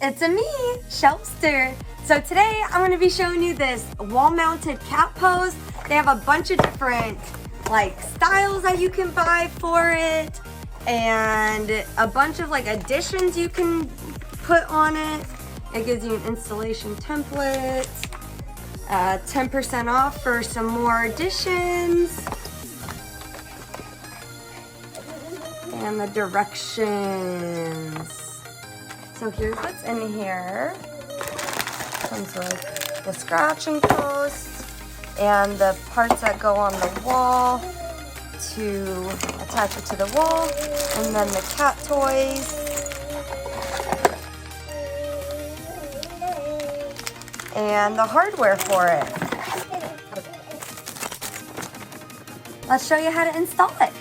it's me, Shelfster. So today I'm going to be showing you this wall-mounted cat pose. They have a bunch of different like styles that you can buy for it, and a bunch of like additions you can put on it. It gives you an installation template, 10% off for some more additions, and the directions. So here's what's in here. Comes with the scratching post and the parts that go on the wall to attach it to the wall, and then the cat toys, and the hardware for it. Let's show you how to install it.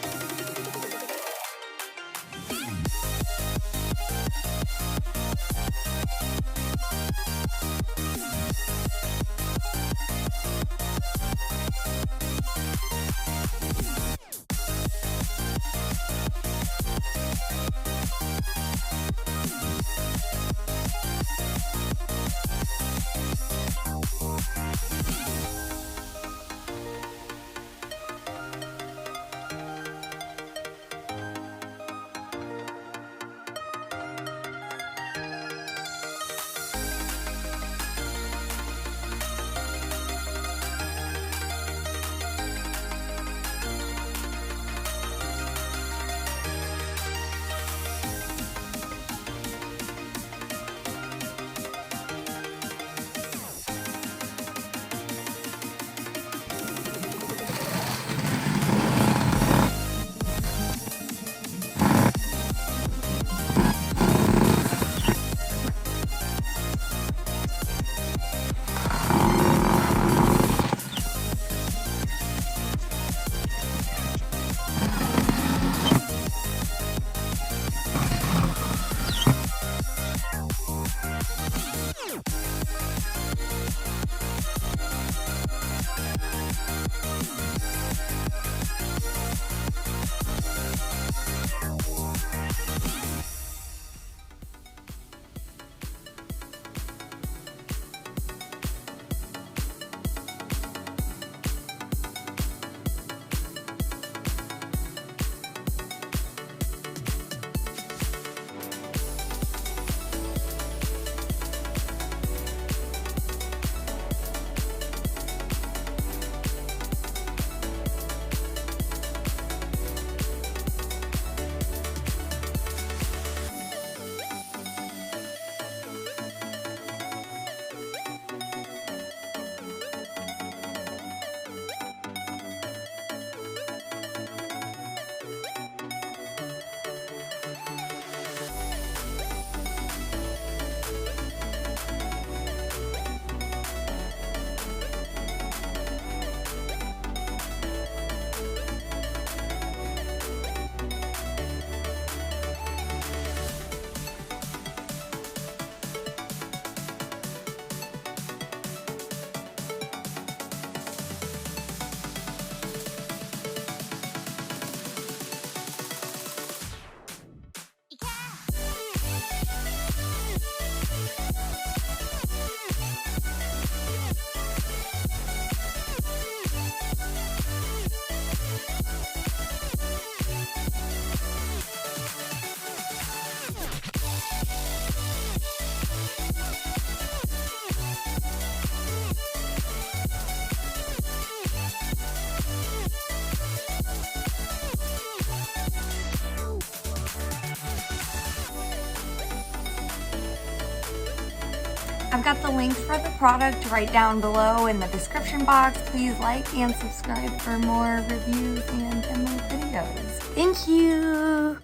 I've got the links for the product right down below in the description box. Please like and subscribe for more reviews and demo videos. Thank you.